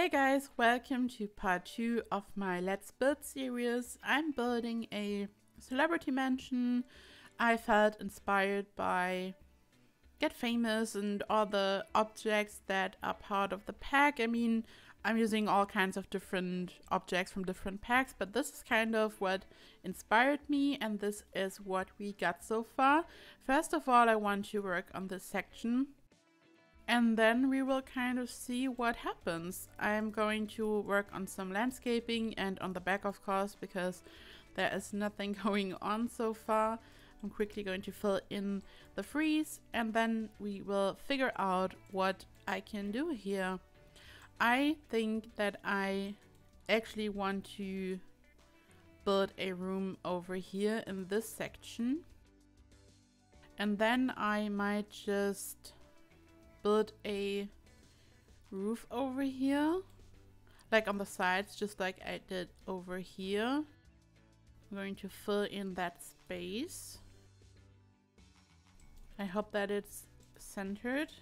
Hey guys, welcome to part 2 of my Let's Build series. I'm building a celebrity mansion. I felt inspired by Get Famous and all the objects that are part of the pack. I mean, I'm using all kinds of different objects from different packs, but this is kind of what inspired me, and this is what we got so far. First of all, I want to work on this section. And then we will kind of see what happens. I'm going to work on some landscaping and on the back, of course, because there is nothing going on so far. I'm quickly going to fill in the freeze and then we will figure out what I can do here. I think that I actually want to build a room over here in this section. And then I might just build a roof over here, like on the sides, just like I did over here. I'm going to fill in that space. I hope that it's centered.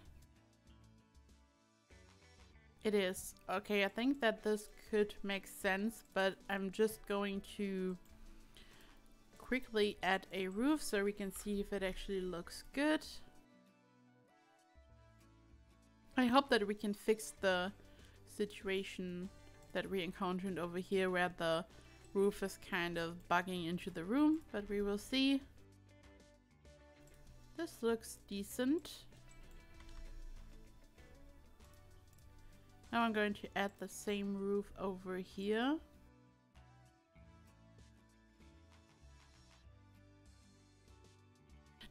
It is. Okay, I think that this could make sense, but I'm just going to quickly add a roof so we can see if it actually looks good. I hope that we can fix the situation that we encountered over here where the roof is kind of bugging into the room, but we will see. This looks decent. Now I'm going to add the same roof over here.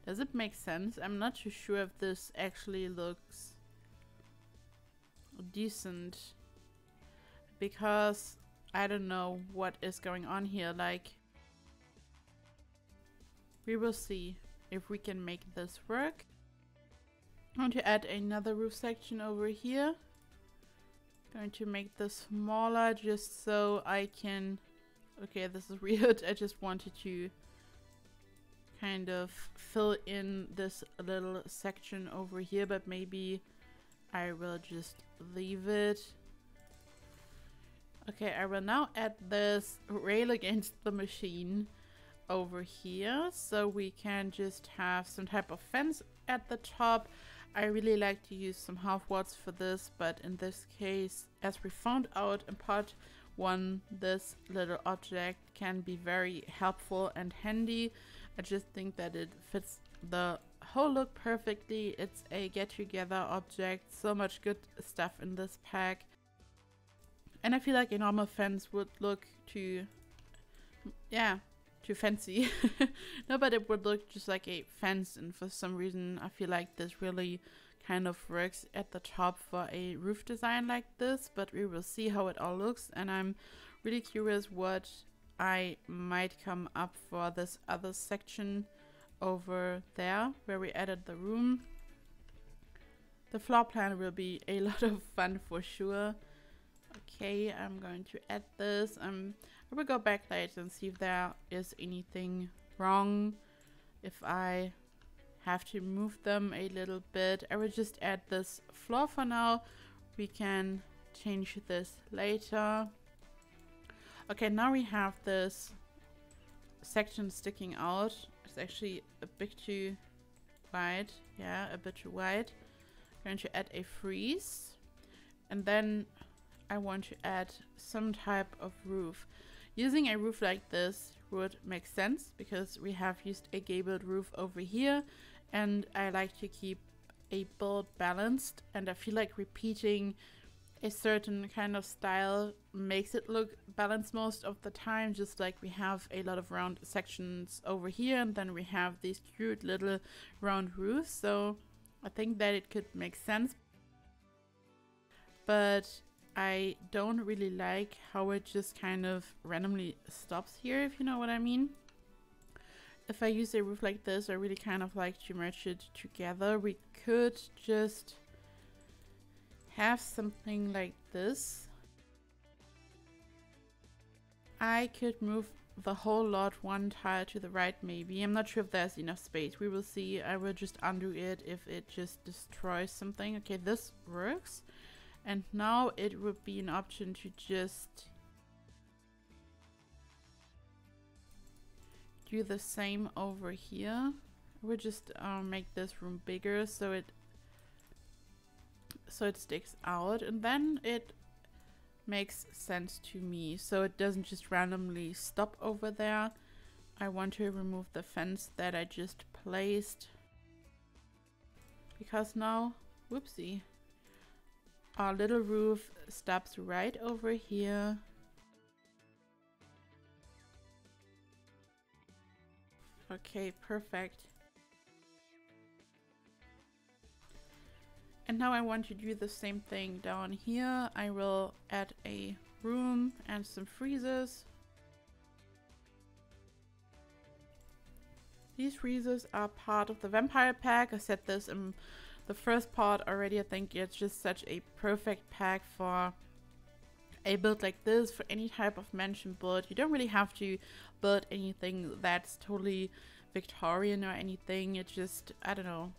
Does it make sense? I'm not too sure if this actually looks decent, because I don't know what is going on here. Like, we will see if we can make this work. I'm going to add another roof section over here. Going to make this smaller just so I can, okay, this is weird. I just wanted to kind of fill in this little section over here, but maybe I will just leave it. Okay, I will now add this rail against the machine over here so we can just have some type of fence at the top. I really like to use some half watts for this, but in this case, as we found out in part 1, this little object can be very helpful and handy. I just think that it fits the whole look perfectly. It's a get together object, so much good stuff in this pack, and I feel like a normal fence would look too fancy. No, but it would look just like a fence, and for some reason I feel like this really kind of works at the top for a roof design like this, but we will see how it all looks, and I'm really curious what I might come up for this other section over there where we added the room. The floor plan will be a lot of fun for sure. Okay, I'm going to add this. I will go back later and see if there is anything wrong, if I have to move them a little bit. I will just add this floor for now. We can change this later. Okay, now we have this section sticking out. It's actually a bit too wide. Yeah, a bit too wide. I'm going to add a freeze. And then I want to add some type of roof. Using a roof like this would make sense because we have used a gabled roof over here, and I like to keep a build balanced, and I feel like repeating a certain kind of style makes it look balanced most of the time, just like we have a lot of round sections over here and then we have these cute little round roofs. So I think that it could make sense, but I don't really like how it just kind of randomly stops here, if you know what I mean. If I use a roof like this, I really kind of like to merge it together. We could just have something like this. I could move the whole lot one tile to the right maybe. I'm not sure if there's enough space. We will see. I will just undo it if it just destroys something. Okay, this works. And now it would be an option to just do the same over here. We'll just make this room bigger so it sticks out, and then it makes sense to me. So it doesn't just randomly stop over there. I want to remove the fence that I just placed, because now, whoopsie, our little roof stops right over here. Okay, perfect. And now I want to do the same thing down here. I will add a room and some freezers. These freezers are part of the vampire pack. I said this in the first part already. I think it's just such a perfect pack for a build like this, for any type of mansion build. You don't really have to build anything that's totally Victorian or anything. It's just, I don't know.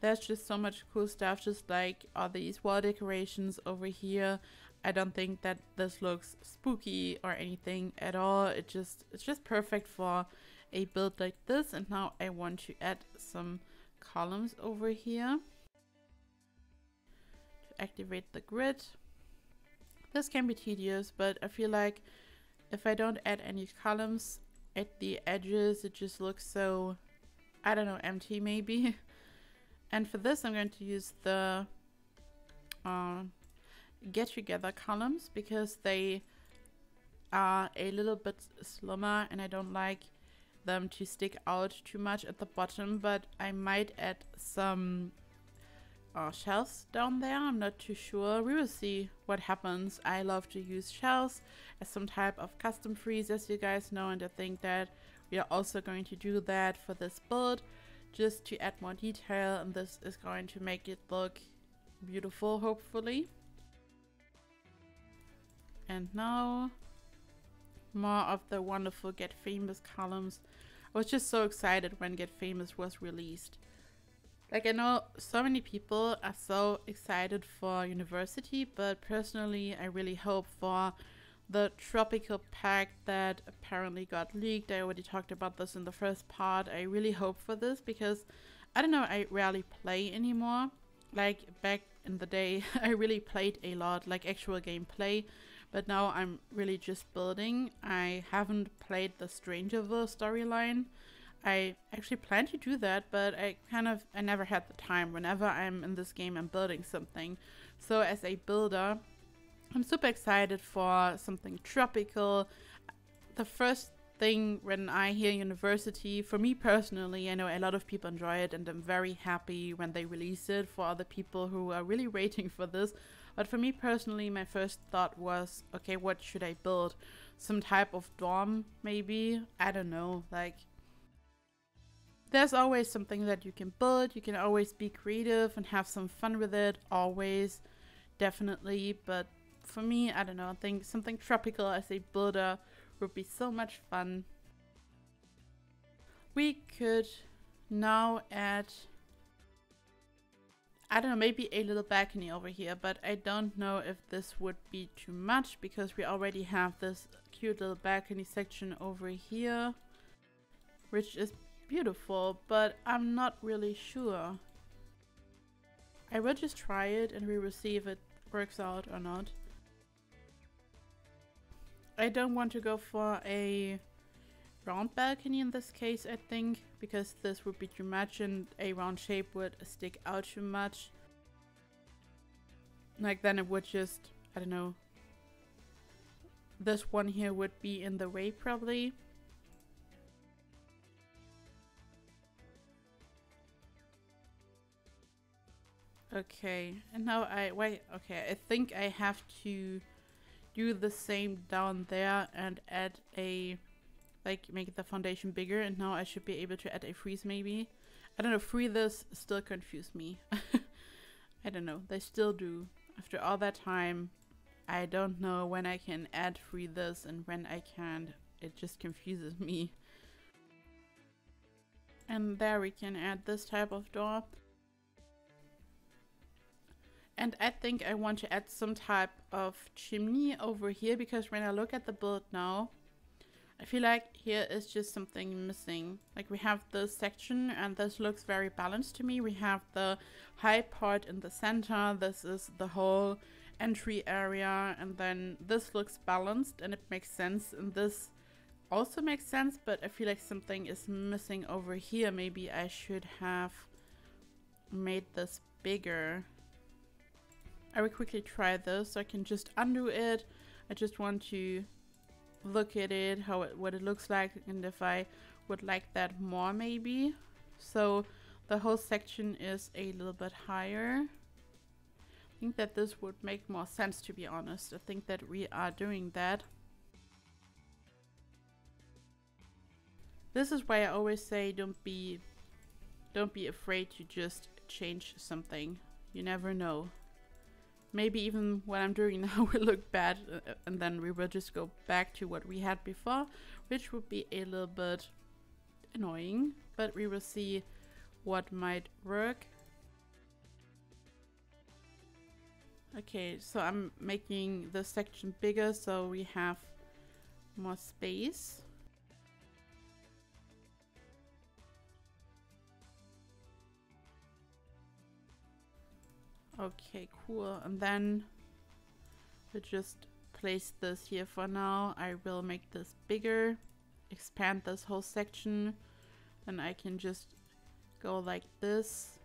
There's just so much cool stuff, just like all these wall decorations over here. I don't think that this looks spooky or anything at all. It's just perfect for a build like this. And now I want to add some columns over here to activate the grid. This can be tedious, but I feel like if I don't add any columns at the edges, it just looks so, I don't know, empty maybe. And for this, I'm going to use the get together columns, because they are a little bit slimmer and I don't like them to stick out too much at the bottom. But I might add some shelves down there. I'm not too sure. We will see what happens. I love to use shelves as some type of custom freeze, as you guys know, and I think that we are also going to do that for this build, just to add more detail, and this is going to make it look beautiful, hopefully. And now more of the wonderful Get Famous columns. I was just so excited when Get Famous was released. Like, I know so many people are so excited for University, but personally I really hope for the tropical pack that apparently got leaked. I already talked about this in the first part. I really hope for this because, I don't know, I rarely play anymore. Like back in the day, I really played a lot, like actual gameplay, but now I'm really just building. I haven't played the Strangerville storyline. I actually plan to do that, but I never had the time. Whenever I'm in this game, I'm building something. So as a builder, I'm super excited for something tropical. The first thing when I hear University, for me personally, I know a lot of people enjoy it and I'm very happy when they release it for other people who are really waiting for this. But for me personally, my first thought was, okay, what should I build? Some type of dorm, maybe? I don't know, like, there's always something that you can build. You can always be creative and have some fun with it, always, definitely. But for me, I don't know, I think something tropical as a builder would be so much fun. We could now add, I don't know, maybe a little balcony over here, but I don't know if this would be too much because we already have this cute little balcony section over here, which is beautiful, but I'm not really sure. I will just try it and we will see if it works out or not. I don't want to go for a round balcony in this case, I think, because this would be too much and a round shape would stick out too much. Like, then it would just, I don't know, this one here would be in the way probably. Okay, and now I think I have to do the same down there and add a, like, make the foundation bigger, and now I should be able to add a freeze maybe. I don't know, freezers still confuse me. I don't know, they still do. After all that time, I don't know when I can add freezers and when I can't. It just confuses me. And there we can add this type of door. And I think I want to add some type of chimney over here, because when I look at the build now, I feel like here is just something missing. Like we have this section and this looks very balanced to me. We have the high part in the center. This is the whole entry area, and then this looks balanced and it makes sense, and this also makes sense, but I feel like something is missing over here. Maybe I should have made this bigger. I will quickly try this so I can just undo it. I just want to look at it, what it looks like, and if I would like that more maybe. So the whole section is a little bit higher. I think that this would make more sense, to be honest. I think that we are doing that. This is why I always say don't be afraid to just change something. You never know. Maybe even what I'm doing now will look bad, and then we will just go back to what we had before, which would be a little bit annoying, but we will see what might work. Okay, so I'm making the section bigger so we have more space. Okay, cool. And then we'll just place this here for now. I will make this bigger, expand this whole section, and I can just go like this.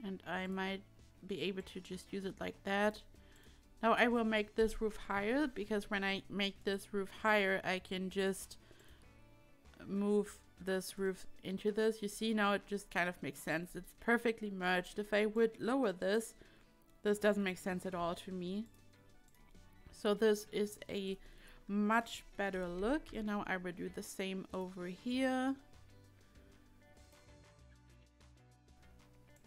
And I might be able to just use it like that. Now I will make this roof higher, because when I make this roof higher, I can just move this roof into this. You see, now it just kind of makes sense. It's perfectly merged. If I would lower this, this doesn't make sense at all to me. So this is a much better look, and now I will do the same over here.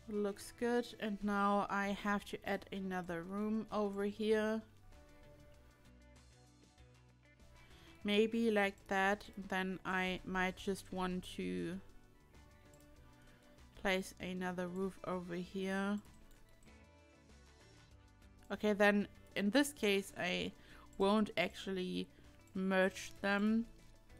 Looks good. And now I have to add another room over here. Maybe like that. Then I might just want to place another roof over here. Okay, then in this case I won't actually merge them.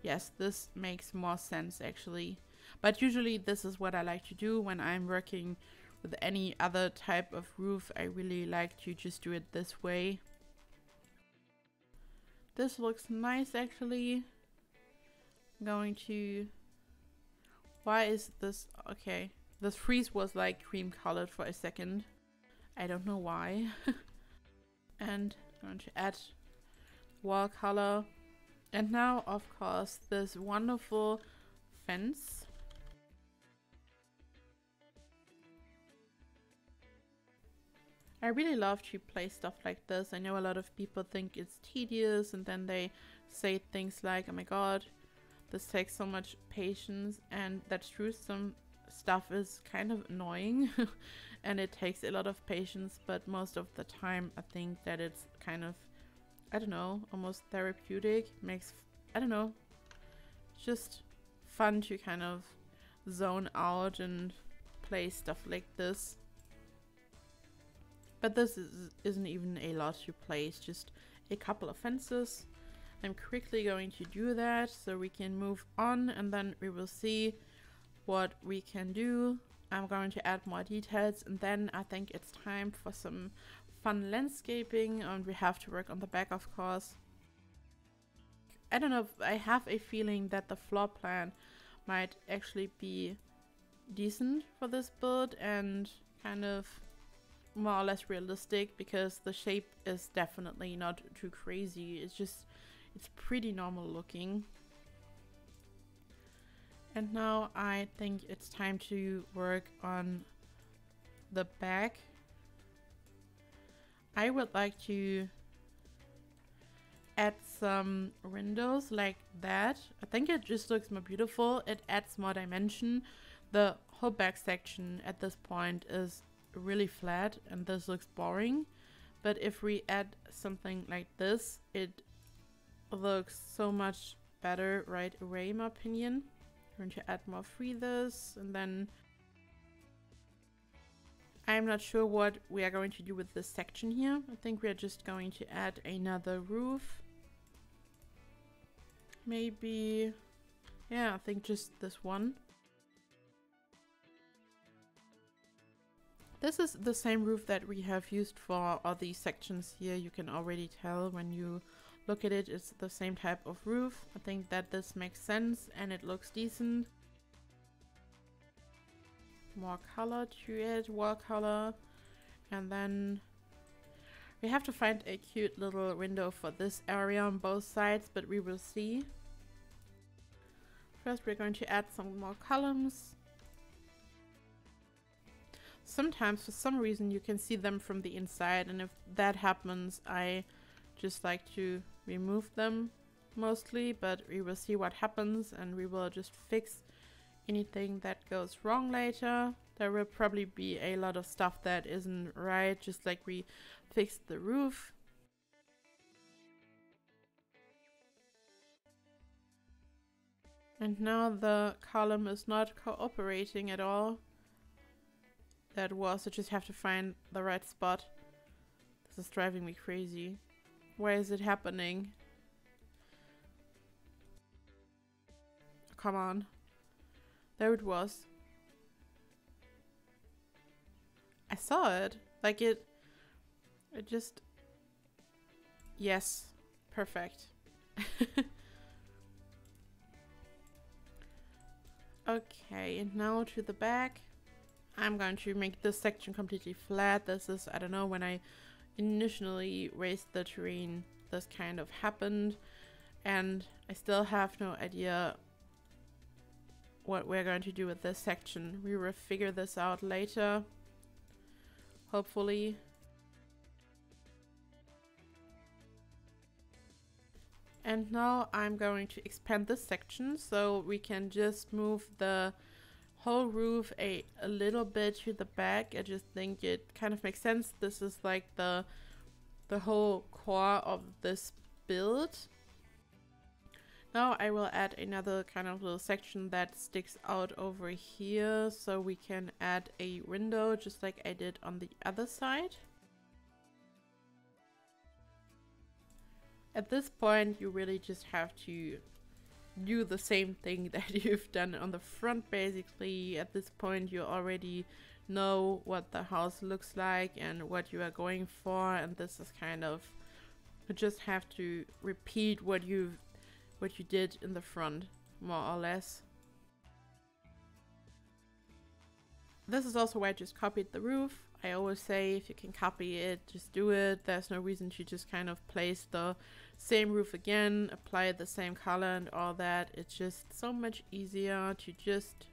Yes, this makes more sense actually. But usually this is what I like to do when I'm working with any other type of roof. I really like to just do it this way. This looks nice actually. I'm going to... Why is this... Okay. This frieze was like cream colored for a second. I don't know why. And I'm going to add wall color. And now, of course, this wonderful fence. I really love to play stuff like this. I know a lot of people think it's tedious, and then they say things like, oh my god, this takes so much patience, and that's true. Some stuff is kind of annoying and it takes a lot of patience, but most of the time I think that it's kind of, I don't know, almost therapeutic. Makes, I don't know, just fun to kind of zone out and play stuff like this. But this isn't even a lot to place, just a couple of fences. I'm quickly going to do that so we can move on, and then we will see what we can do. I'm going to add more details, and then I think it's time for some fun landscaping, and we have to work on the back, of course. I don't know, if I have a feeling that the floor plan might actually be decent for this build and kind of more or less realistic, because the shape is definitely not too crazy. It's just, it's pretty normal looking. And now I think it's time to work on the back. I would like to add some windows like that. I think it just looks more beautiful. It adds more dimension. The whole back section at this point is really flat and this looks boring, but if we add something like this, it looks so much better right away, in my opinion. I'm going to add more friezes, and then I'm not sure what we are going to do with this section here. I think we are just going to add another roof. Maybe, yeah, I think just this one. This is the same roof that we have used for all these sections here. You can already tell when you look at it, it's the same type of roof. I think that this makes sense and it looks decent. More color to it, wall color. And then we have to find a cute little window for this area on both sides, but we will see. First we're going to add some more columns. Sometimes for some reason you can see them from the inside, and if that happens I just like to remove them mostly, but we will see what happens and we will just fix anything that goes wrong later. There will probably be a lot of stuff that isn't right, just like we fixed the roof. And now the column is not cooperating at all. That was, I just have to find the right spot. This is driving me crazy. Why is it happening? Come on. There it was. I saw it. Like it just... Yes. Perfect. Okay, and now to the back. I'm going to make this section completely flat. This is, I don't know, when I initially raised the terrain, this kind of happened. And I still have no idea what we're going to do with this section. We will figure this out later, hopefully. And now I'm going to expand this section so we can just move the whole roof a little bit to the back. I just think it kind of makes sense. This is like the whole core of this build. Now I will add another kind of little section that sticks out over here, so we can add a window just like I did on the other side. At this point you really just have to do the same thing that you've done on the front. Basically at this point you already know what the house looks like and what you are going for, and this is kind of, you just have to repeat what you did in the front, more or less. This is also why I just copied the roof. I always say if you can copy it, just do it. There's no reason to just kind of place the same roof again, apply the same color and all that. It's just so much easier to just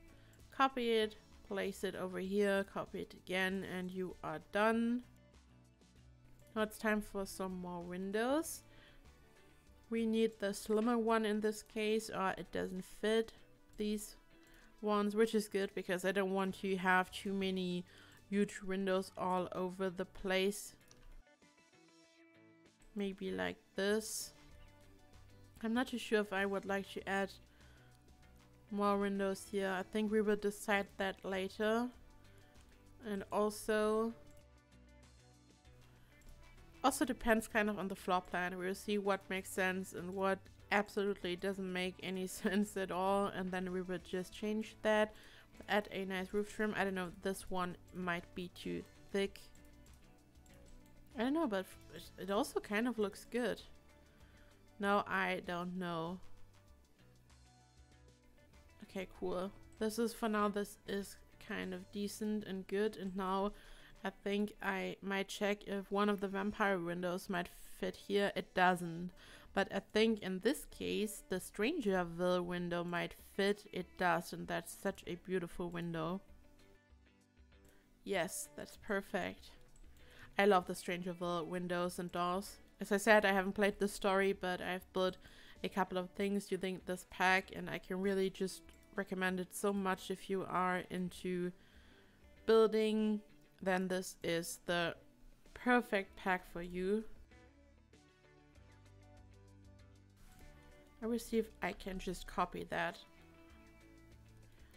copy it, place it over here, copy it again, and you are done. Now it's time for some more windows. We need the slimmer one in this case, or it doesn't fit these ones, which is good because I don't want to have too many huge windows all over the place. Maybe like this. I'm not too sure if I would like to add more windows here. I think we will decide that later. And also depends kind of on the floor plan. We'll see what makes sense and what absolutely doesn't make any sense at all, and then we will just change that. Add a nice roof trim. I don't know, this one might be too thick. I don't know, but it also kind of looks good. No, I don't know. Okay, cool. This is, for now, this is kind of decent and good, and now I think I might check if one of the vampire windows might fit here. It doesn't. But I think in this case, the Strangerville window might fit. It does, and that's such a beautiful window. Yes, that's perfect. I love the Strangerville windows and doors. As I said, I haven't played the story, but I've built a couple of things using this pack, and I can really just recommend it so much. If you are into building, then this is the perfect pack for you. I will see if I can just copy that.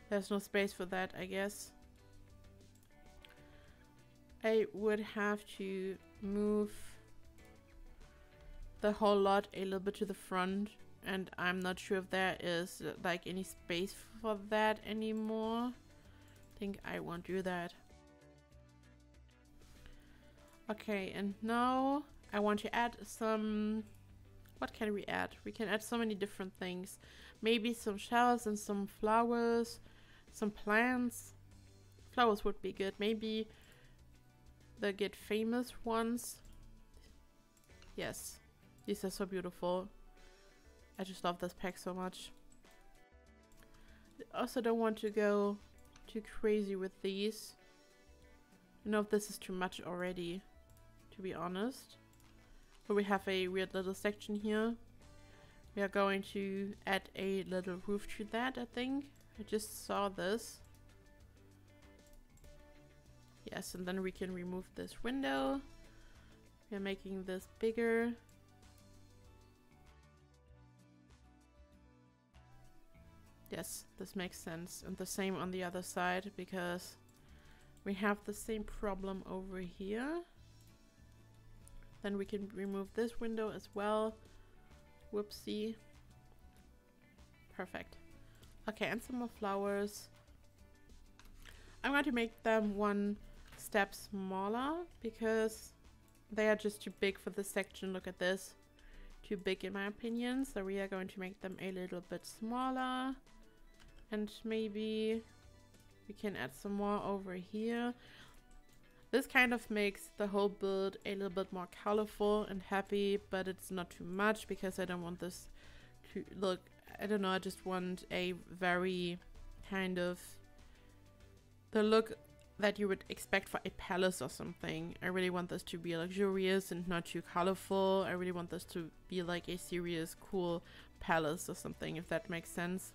There's no space for that, I guess. I would have to move the whole lot a little bit to the front, and I'm not sure if there is like any space for that anymore. I think I won't do that. Okay, and now I want to add some... What can we add? We can add so many different things. Maybe some shells and some flowers, some plants. Flowers would be good. Maybe the Get Famous ones. Yes, these are so beautiful. I just love this pack so much. I also don't want to go too crazy with these. I don't know if this is too much already, to be honest. But we have a weird little section here. We are going to add a little roof to that, I think. I just saw this. Yes, and then we can remove this window. We are making this bigger. Yes, this makes sense. And the same on the other side, because we have the same problem over here. Then we can remove this window as well. Whoopsie. Perfect. Okay, and some more flowers. I'm going to make them one step smaller because they are just too big for this section. Look at this. Too big in my opinion. So we are going to make them a little bit smaller. And maybe we can add some more over here. This kind of makes the whole build a little bit more colorful and happy, but it's not too much because I don't want this to look, I don't know, I just want a very kind of the look that you would expect for a palace or something. I really want this to be luxurious and not too colorful. I really want this to be like a serious, cool palace or something, if that makes sense.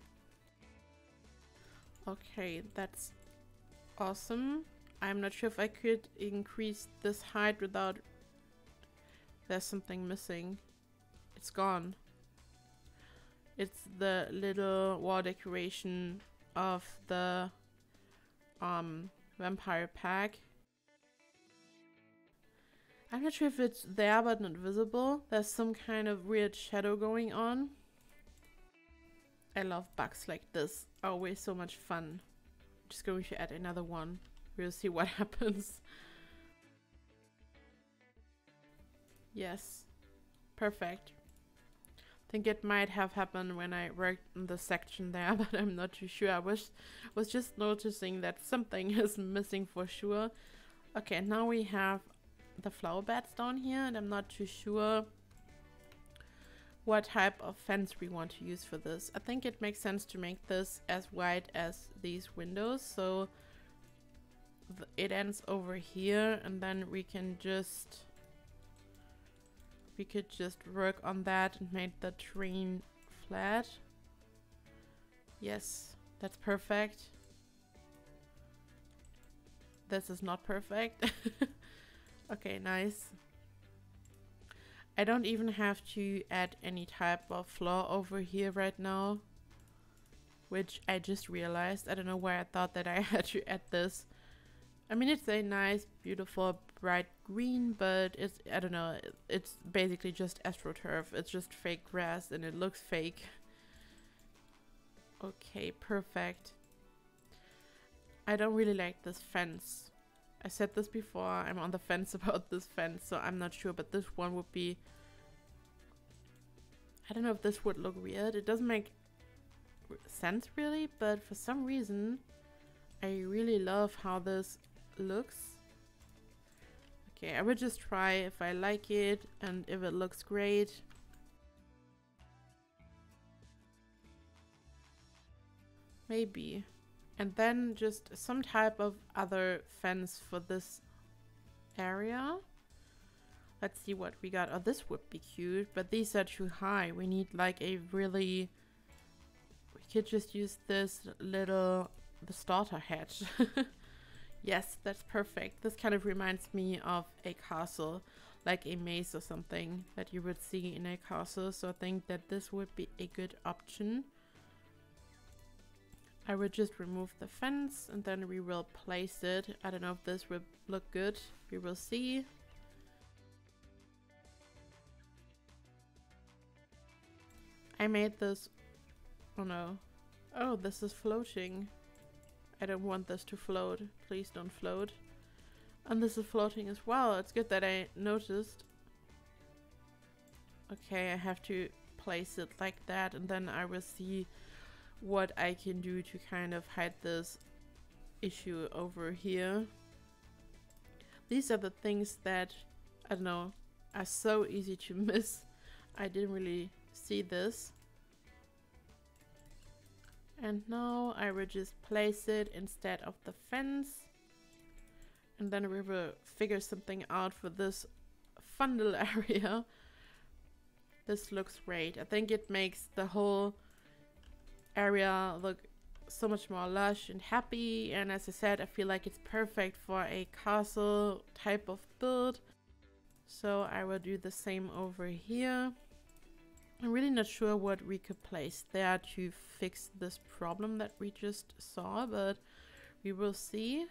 Okay, that's awesome. I'm not sure if I could increase this height without... There's something missing. It's gone. It's the little wall decoration of the vampire pack. I'm not sure if it's there but not visible. There's some kind of weird shadow going on. I love bugs like this. Always so much fun. Just going to add another one. We'll see what happens. Yes. Perfect. I think it might have happened when I worked in the section there, but I'm not too sure. I was just noticing that something is missing for sure. Okay, now we have the flower beds down here, and I'm not too sure what type of fence we want to use for this. I think it makes sense to make this as wide as these windows, so it ends over here, and then we could just work on that and make the terrain flat. Yes, that's perfect. This is not perfect. Okay, nice. I don't even have to add any type of floor over here right now, which I just realized. I don't know why I thought that I had to add this. I mean, it's a nice, beautiful, bright green, but it's, I don't know, it's basically just AstroTurf. It's just fake grass and it looks fake. Okay, perfect. I don't really like this fence. I said this before, I'm on the fence about this fence, so I'm not sure, but this one would be... I don't know if this would look weird. It doesn't make sense really, but for some reason I really love how this looks. Okay, I will just try if I like it and if it looks great. Maybe. And then just some type of other fence for this area. Let's see what we got. Oh, this would be cute, but these are too high. We need like a really... We could just use this little... the starter hatch. Yes, that's perfect. This kind of reminds me of a castle, like a maze or something that you would see in a castle. So I think that this would be a good option. I will just remove the fence and then we will place it. I don't know if this will look good. We will see. I made this. Oh no. Oh, this is floating. I don't want this to float. Please don't float. And this is floating as well. It's good that I noticed. Okay, I have to place it like that and then I will see what I can do to kind of hide this issue over here. These are the things that, I don't know, are so easy to miss. I didn't really see this. And now I will just place it instead of the fence. And then we will figure something out for this fun little area. This looks great. I think it makes the whole area look so much more lush and happy. And as I said, I feel like it's perfect for a castle type of build. So I will do the same over here. I'm really not sure what we could place there to fix this problem that we just saw, but we will see.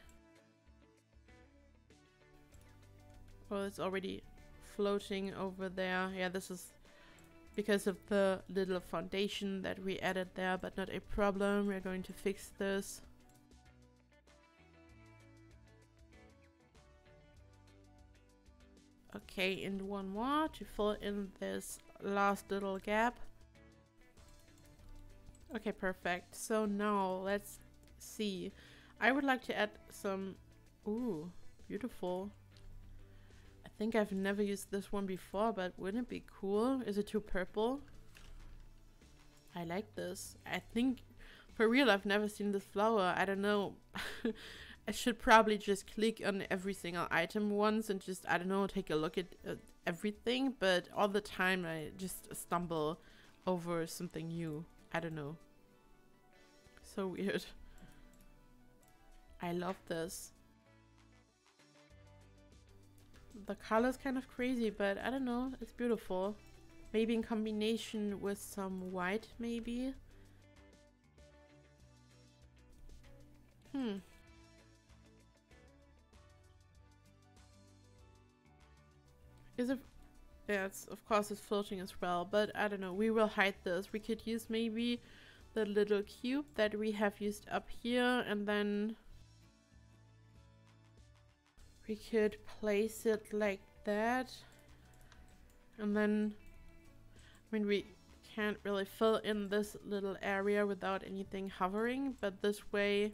Oh, it's already floating over there. Yeah, this is because of the little foundation that we added there, but not a problem. We're going to fix this. Okay, and one more to fill in this last little gap. Okay, perfect. So now let's see. I would like to add some... Ooh, beautiful. I think I've never used this one before, but wouldn't it be cool? Is it too purple? I like this. I think, for real, I've never seen this flower. I don't know. I should probably just click on every single item once and just, I don't know, take a look at everything. But all the time I just stumble over something new. I don't know. So weird. I love this. The color is kind of crazy, but I don't know. It's beautiful. Maybe in combination with some white, maybe. Is it... Yeah, it's, of course it's floating as well, but I don't know. We will hide this. We could use maybe the little cube that we have used up here, and then we could place it like that. And then, I mean, we can't really fill in this little area without anything hovering, but this way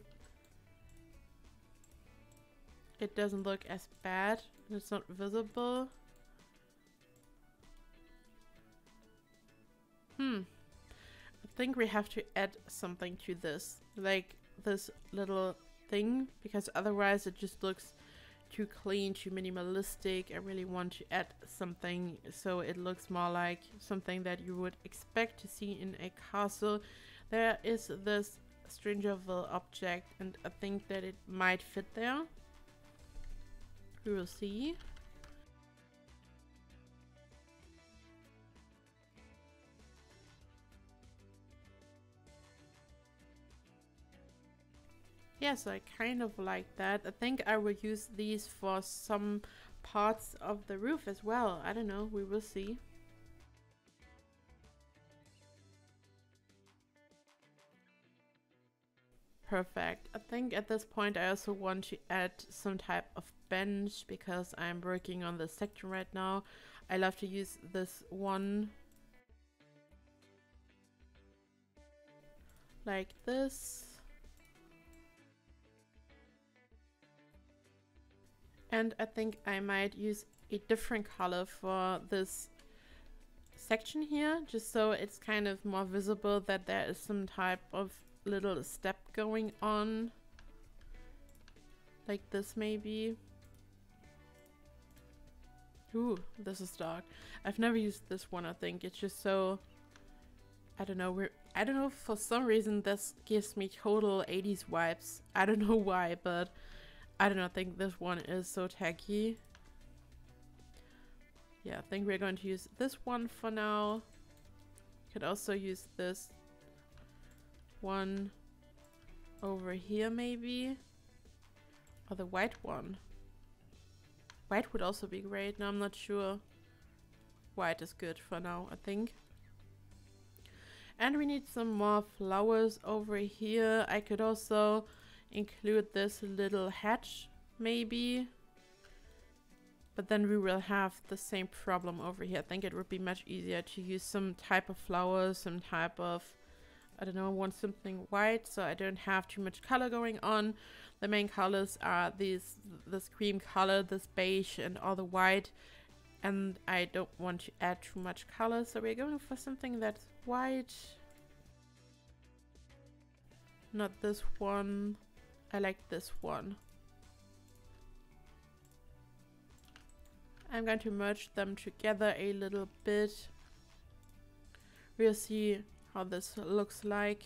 it doesn't look as bad and it's not visible. I think we have to add something to this, like this little thing, because otherwise it just looks too clean, too minimalistic. I really want to add something so it looks more like something that you would expect to see in a castle. There is this Strangerville object and I think that it might fit there. We will see. Yes, I kind of like that. I think I will use these for some parts of the roof as well. I don't know, we will see. Perfect. I think at this point I also want to add some type of bench because I'm working on this section right now. I love to use this one like this. And I think I might use a different color for this section here, just so it's kind of more visible that there is some type of little step going on. Like this maybe. Ooh, this is dark. I've never used this one, I think. It's just so... I don't know, I don't know, for some reason this gives me total 80s vibes. I don't know why, but... I don't know, I think this one is so tacky. Yeah, I think we're going to use this one for now. Could also use this one over here maybe. Or the white one. White would also be great. No, I'm not sure. White is good for now, I think. And we need some more flowers over here. I could also include this little hatch, maybe. But then we will have the same problem over here. I think it would be much easier to use some type of flowers, some type of, I don't know, I want something white so I don't have too much color going on. The main colors are this cream color, this beige and all the white. And I don't want to add too much color, so we're going for something that's white. Not this one. I like this one. I'm going to merge them together a little bit. We'll see how this looks like.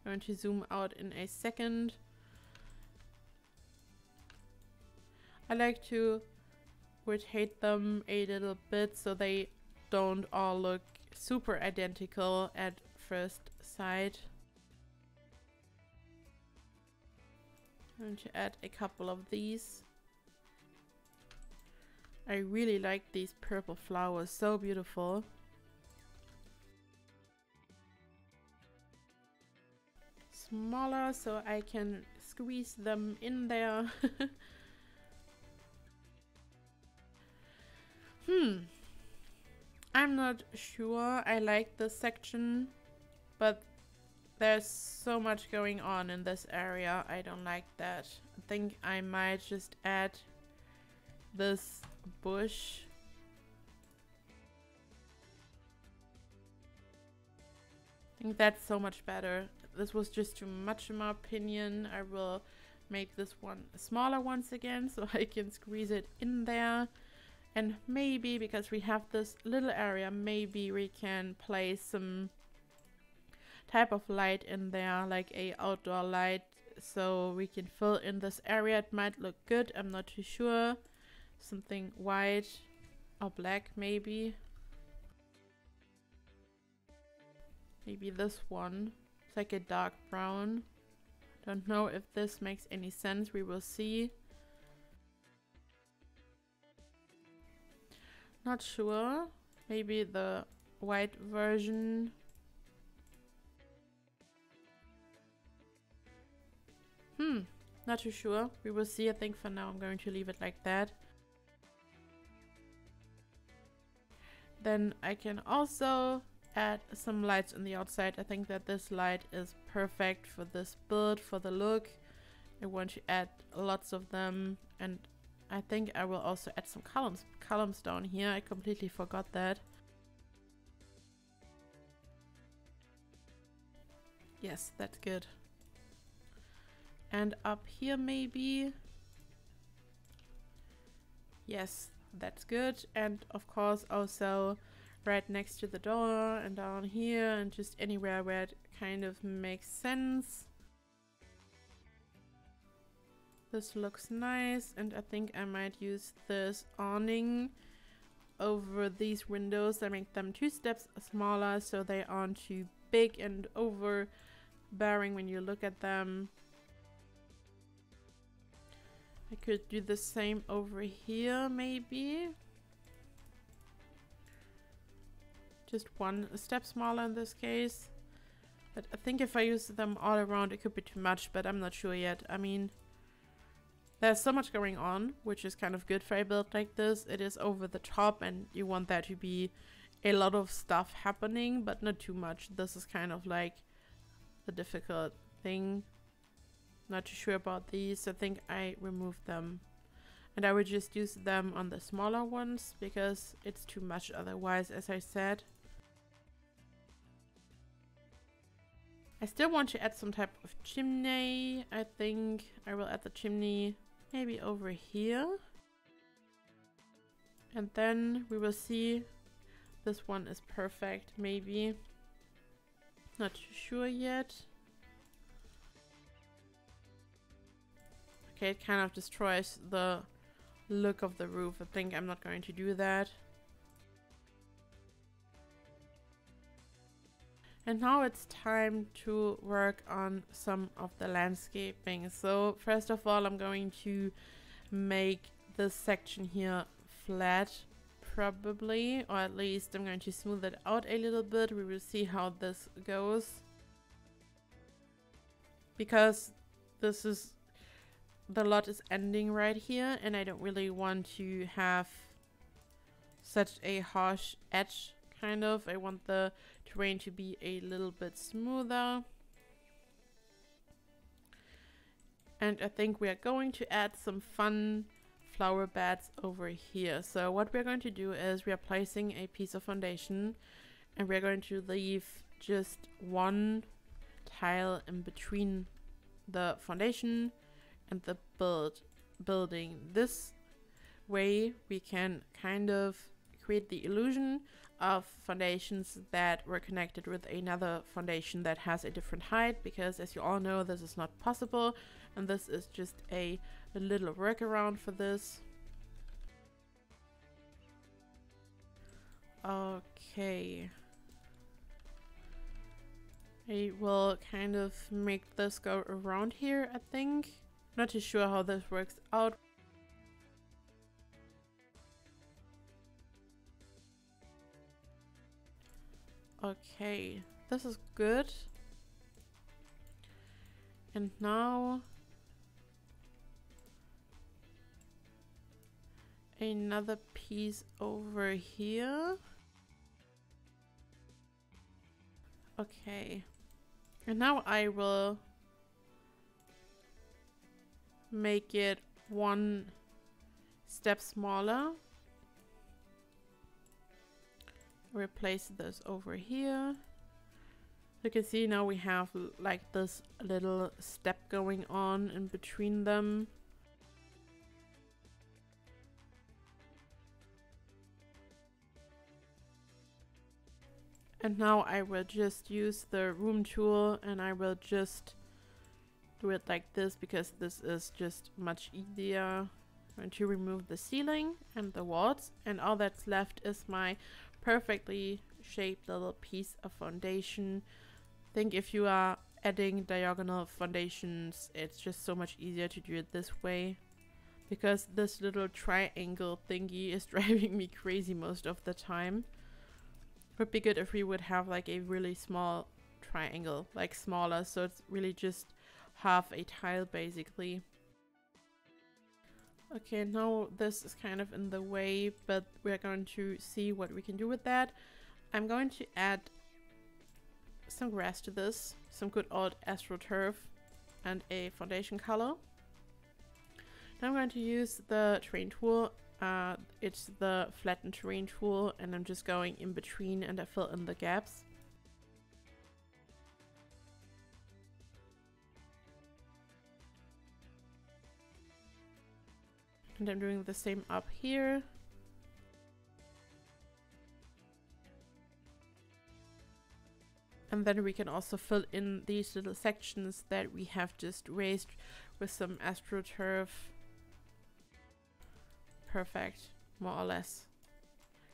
I'm going to zoom out in a second. I like to rotate them a little bit so they don't all look super identical at first sight. I'm going to add a couple of these. I really like these purple flowers, so beautiful. Smaller so I can squeeze them in there. I'm not sure I like this section, but there's so much going on in this area. I don't like that. I think I might just add this bush. I think that's so much better. This was just too much in my opinion. I will make this one smaller once again so I can squeeze it in there. And maybe, because we have this little area, maybe we can place some type of light in there, like a outdoor light, so we can fill in this area. It might look good, I'm not too sure. Something white or black maybe. Maybe this one. It's like a dark brown. Don't know if this makes any sense, we will see. Not sure. Maybe the white version. Not too sure. We will see. I think for now I'm going to leave it like that. Then I can also add some lights on the outside. I think that this light is perfect for this build, for the look. I want to add lots of them, and I think I will also add some columns down here. I completely forgot that. Yes, that's good. And up here maybe. Yes, that's good. And of course also right next to the door and down here and just anywhere where it kind of makes sense. This looks nice, and I think I might use this awning over these windows. I make them 2 steps smaller so they aren't too big and overbearing when you look at them. I could do the same over here maybe. Just 1 step smaller in this case. But I think if I use them all around it could be too much, but I'm not sure yet. I mean, there's so much going on, which is kind of good for a build like this. It is over the top and you want there to be a lot of stuff happening, but not too much. This is kind of like the difficult thing. Not too sure about these. I think I removed them. And I would just use them on the smaller ones because it's too much otherwise, as I said. I still want to add some type of chimney. I think I will add the chimney maybe over here. And then we will see. This one is perfect, maybe. Not too sure yet. Okay, it kind of destroys the look of the roof. I think I'm not going to do that. And now it's time to work on some of the landscaping. So first of all, I'm going to make this section here flat, probably, or at least I'm going to smooth it out a little bit. We will see how this goes, because this is, the lot is ending right here and I don't really want to have such a harsh edge, kind of. I want the terrain to be a little bit smoother. And I think we are going to add some fun flower beds over here. So what we're going to do is we are placing a piece of foundation and we're going to leave just one tile in between the foundation and the building. This way we can kind of create the illusion of foundations that were connected with another foundation that has a different height, because as you all know, this is not possible, and this is just a little workaround for this. Okay, I will kind of make this go around here, I think. Not too sure how this works out. Okay, this is good. And now another piece over here. Okay, and now I will make it one step smaller. Replace this over here. You can see now we have like this little step going on in between them. And now I will just use the room tool and I will just do it like this, because this is just much easier. I'm going to remove the ceiling and the walls, and all that's left is my perfectly shaped little piece of foundation. I think if you are adding diagonal foundations, it's just so much easier to do it this way, because this little triangle thingy is driving me crazy most of the time. Would be good if we would have like a really small triangle, like smaller, so it's really just half a tile basically. Okay, now this is kind of in the way, but we're going to see what we can do with that. I'm going to add some grass to this, some good old astroturf, and a foundation color. Now I'm going to use the terrain tool. It's the flatten terrain tool, and I'm just going in between and I fill in the gaps. And I'm doing the same up here. And then we can also fill in these little sections that we have just raised with some astroturf. Perfect, more or less.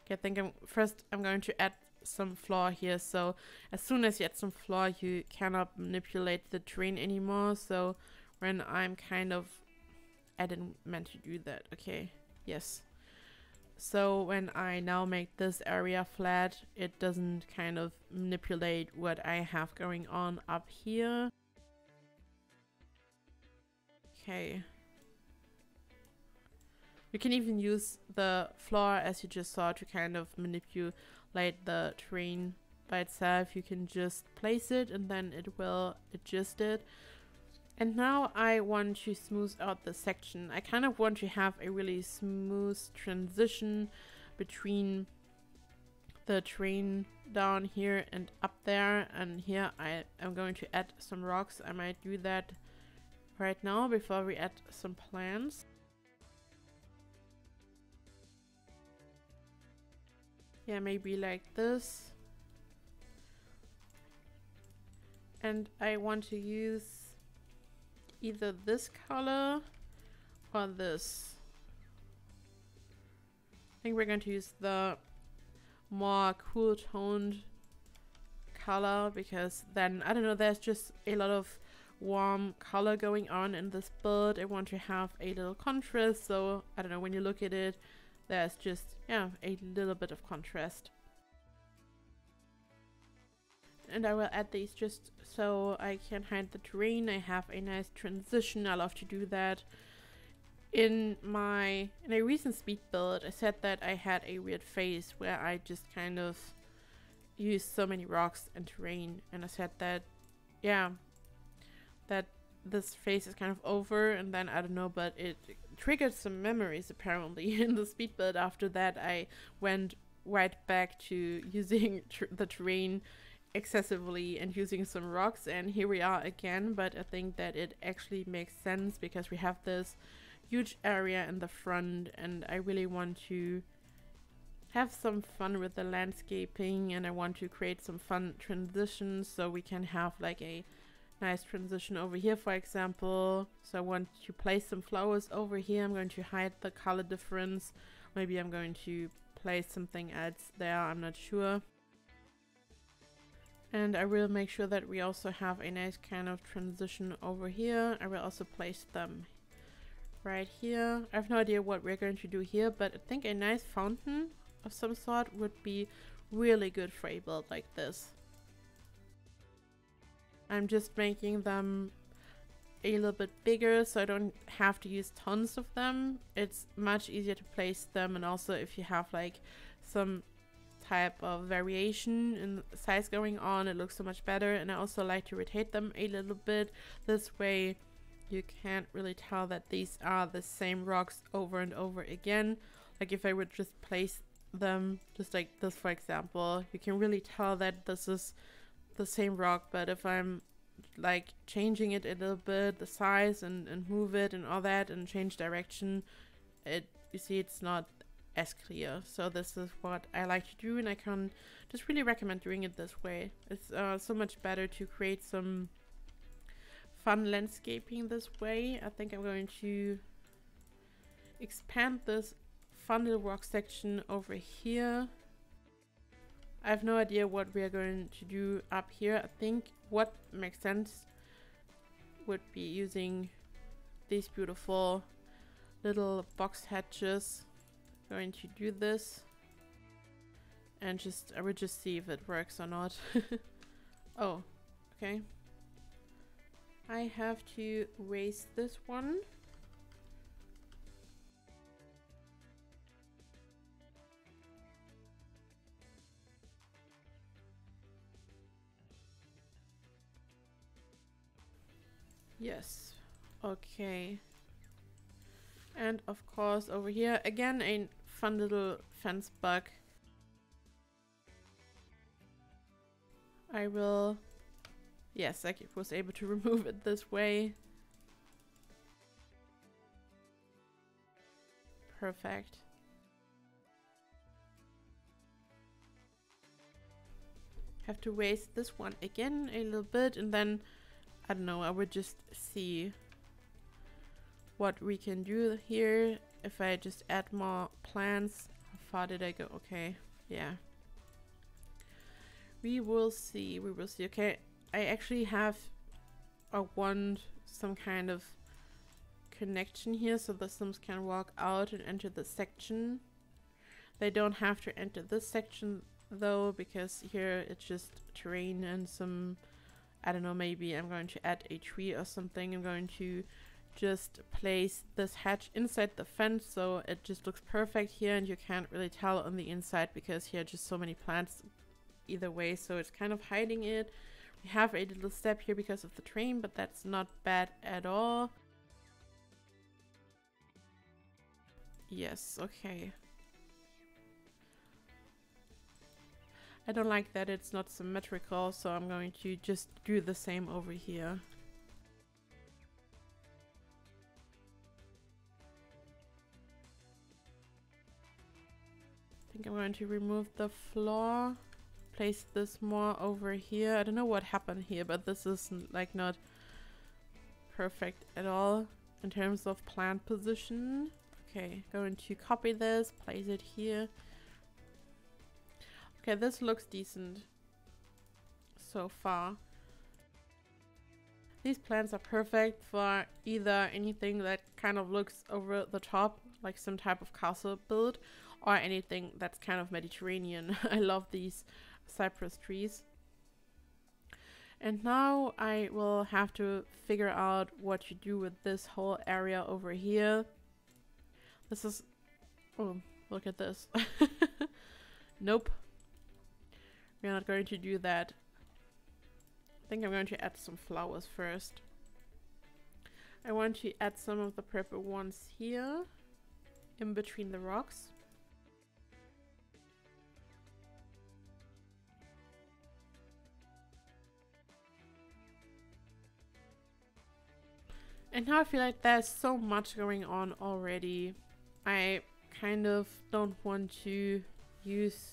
Okay, I think I'm going to add some floor here. So as soon as you add some floor, you cannot manipulate the terrain anymore. So when I'm kind of, I didn't meant to do that. Okay, yes. So when I now make this area flat, it doesn't kind of manipulate what I have going on up here. Okay. You can even use the floor, as you just saw, to kind of manipulate the terrain by itself. You can just place it and then it will adjust it. And now I want to smooth out the section. I kind of want to have a really smooth transition between the terrain down here and up there. And here I am going to add some rocks. I might do that right now before we add some plants. Yeah, maybe like this. And I want to use either this color or this. I think we're going to use the more cool toned color, because then, I don't know, there's just a lot of warm color going on in this build. I want to have a little contrast, so I don't know, when you look at it, there's just, yeah, a little bit of contrast. And I will add these just so I can hide the terrain. I have a nice transition. I love to do that. In a recent speed build, I said that I had a weird phase where I just kind of used so many rocks and terrain, and I said that, yeah, that this phase is kind of over, and then I don't know, but it triggered some memories apparently in the speed build. After that, I went right back to using the terrain excessively and using some rocks, and here we are again. But I think that it actually makes sense because we have this huge area in the front, and I really want to have some fun with the landscaping, and I want to create some fun transitions, so we can have like a nice transition over here, for example. So I want to place some flowers over here. I'm going to hide the color difference. Maybe I'm going to place something else there, I'm not sure. And I will make sure that we also have a nice kind of transition over here. I will also place them right here. I have no idea what we're going to do here, but I think a nice fountain of some sort would be really good for a build like this. I'm just making them a little bit bigger so I don't have to use tons of them. It's much easier to place them, and also if you have like some type of variation in size going on, it looks so much better. And I also like to rotate them a little bit. This way you can't really tell that these are the same rocks over and over again. Like if I would just place them just like this, for example, you can really tell that this is the same rock. But if I'm like changing it a little bit, the size, and move it and all that, and change direction, you see it's not as clear. So this is what I like to do, and I can just really recommend doing it this way. It's so much better to create some fun landscaping this way. I think I'm going to expand this fun little rock section over here. I have no idea what we are going to do up here. I think what makes sense would be using these beautiful little box hatches. Going to do this, and I would just see if it works or not. Oh, okay. I have to raise this one. Yes, okay. And of course over here again a fun little fence bug. I will, yes, I was able to remove it this way. Perfect. Have to raise this one again a little bit, and then I don't know, I would just see what we can do here. If I just add more plants. How far did I go? Okay, yeah. We will see, we will see. Okay, I actually have want some kind of connection here so the Sims can walk out and enter the section. They don't have to enter this section though, because here it's just terrain and some, I don't know, maybe I'm going to add a tree or something. I'm going to just place this hatch inside the fence so it just looks perfect here, and you can't really tell on the inside because here are just so many plants either way, so it's kind of hiding it. We have a little step here because of the train, but that's not bad at all. Yes, okay. I don't like that it's not symmetrical, so I'm going to just do the same over here. I think I'm going to remove the floor, place this more over here. I don't know what happened here, but this is like not perfect at all in terms of plant position. Okay, going to copy this, place it here. Okay, this looks decent. so far. These plants are perfect for either anything that kind of looks over the top, like some type of castle build, or anything that's kind of Mediterranean. I love these cypress trees. And now I will have to figure out what to do with this whole area over here. This is... oh, look at this. Nope. We're not going to do that. I think I'm going to add some flowers first. I want to add some of the purple ones here, in between the rocks. And now I feel like there's so much going on already. I kind of don't want to use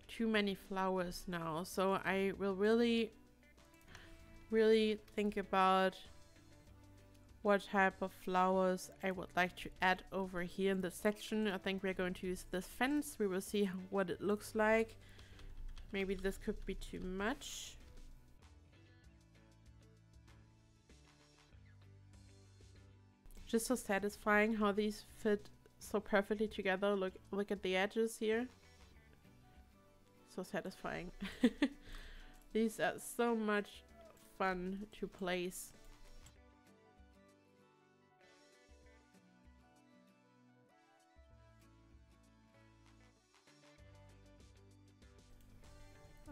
too many flowers now. So I will really think about what type of flowers I would like to add over here in this section. I think we're going to use this fence. We will see what it looks like. Maybe this could be too much. Just so satisfying how these fit so perfectly together. Look at the edges here. So satisfying. These are so much fun to place.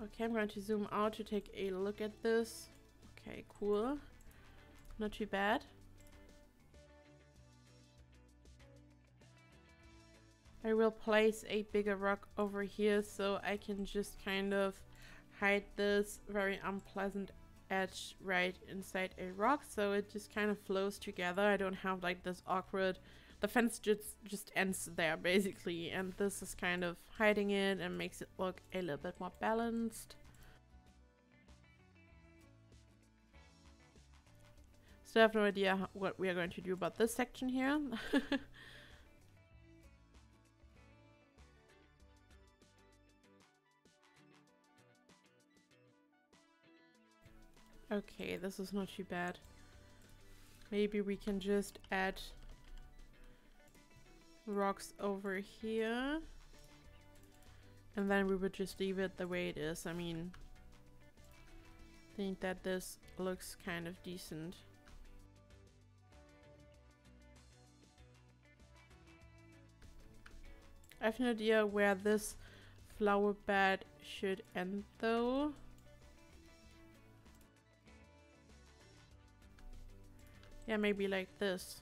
Okay, I'm going to zoom out to take a look at this. Okay, cool. Not too bad. I will place a bigger rock over here so I can just kind of hide this very unpleasant edge right inside a rock, so it just kind of flows together. I don't have like this awkward, the fence just ends there basically, and this is kind of hiding it and makes it look a little bit more balanced. So I have no idea what we are going to do about this section here. Okay, this is not too bad. Maybe we can just add rocks over here. And then we would just leave it the way it is. I mean, I think that this looks kind of decent. I have no idea where this flower bed should end though. Yeah, maybe like this.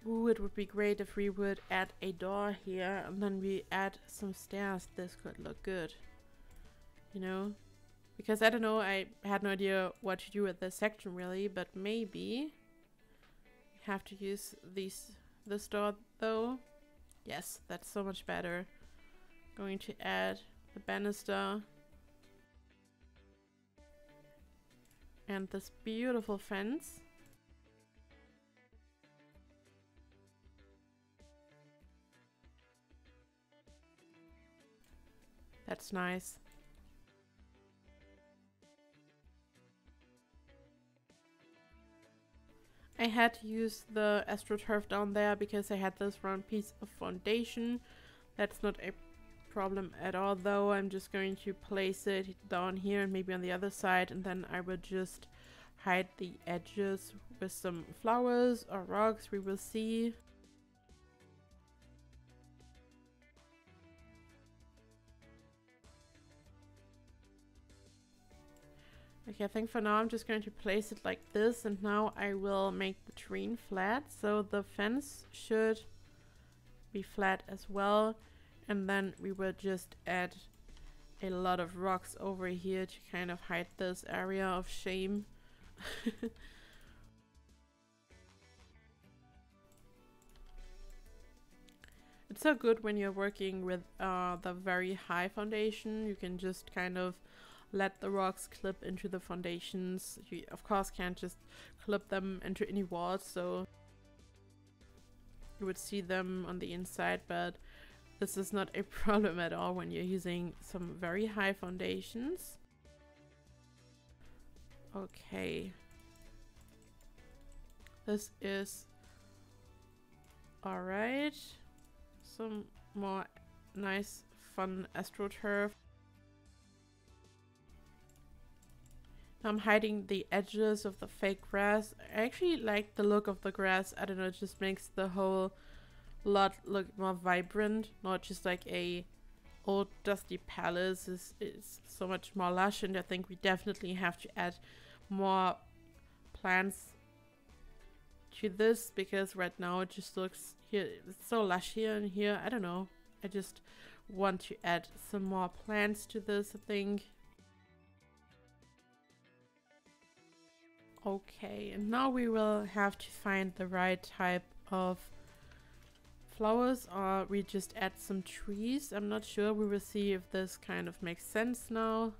Ooh, it would be great if we would add a door here and then we add some stairs. This could look good, you know? Because I don't know, I had no idea what to do with this section really, but maybe we have to use this door though. Yes, that's so much better. Going to add the banister. And this beautiful fence. That's nice. I had to use the astroturf down there because I had this round piece of foundation. That's not a problem at all though. I'm just going to place it down here and maybe on the other side, and then I will just hide the edges with some flowers or rocks. We will see. Okay, I think for now I'm just going to place it like this, and now I will make the terrain flat, so the fence should be flat as well. And then we will just add a lot of rocks over here to kind of hide this area of shame. It's so good when you're working with the very high foundation. You can just kind of let the rocks clip into the foundations. You of course can't just clip them into any walls, so you would see them on the inside, but this is not a problem at all when you're using some very high foundations. Okay. This is alright. Some more nice, fun astroturf. I'm hiding the edges of the fake grass. I actually like the look of the grass. I don't know, it just makes the whole lot look more vibrant, not just like a old dusty palace. It's so much more lush, and I think we definitely have to add more plants to this, because right now it just looks here, it's so lush here and here. I don't know, I just want to add some more plants to this, I think. Okay, and now we will have to find the right type of flowers, or we just add some trees. I'm not sure. We will see if this kind of makes sense now.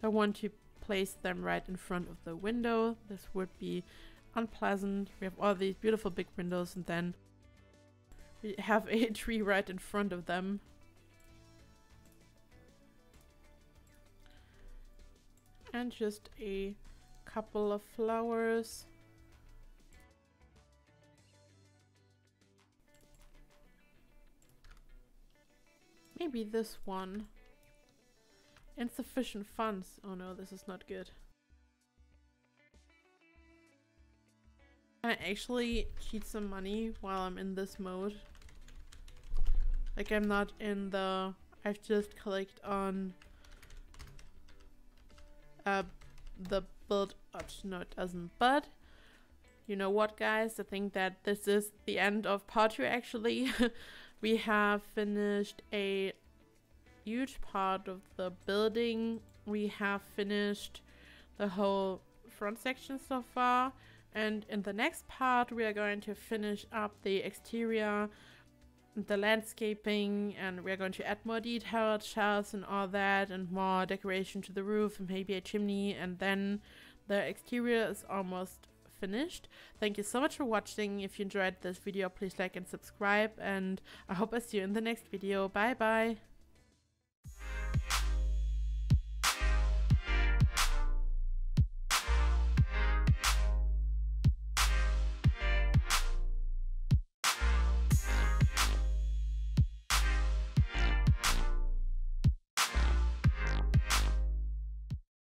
I want to place them right in front of the window. This would be unpleasant. We have all these beautiful big windows, and then we have a tree right in front of them. And just a couple of flowers. Maybe this one. Insufficient funds. Oh no, this is not good. Can I actually cheat some money while I'm in this mode? Like, I'm not in the... I've just clicked on the build option. No, it doesn't. But you know what, guys? I think that this is the end of part 2 actually. We have finished a huge part of the building. We have finished the whole front section so far, and in the next part we are going to finish up the exterior, the landscaping, and we're going to add more detailed shelves and all that, and more decoration to the roof, and maybe a chimney, and then the exterior is almost finished. Thank you so much for watching. If you enjoyed this video, please like and subscribe, and I hope I see you in the next video. Bye bye.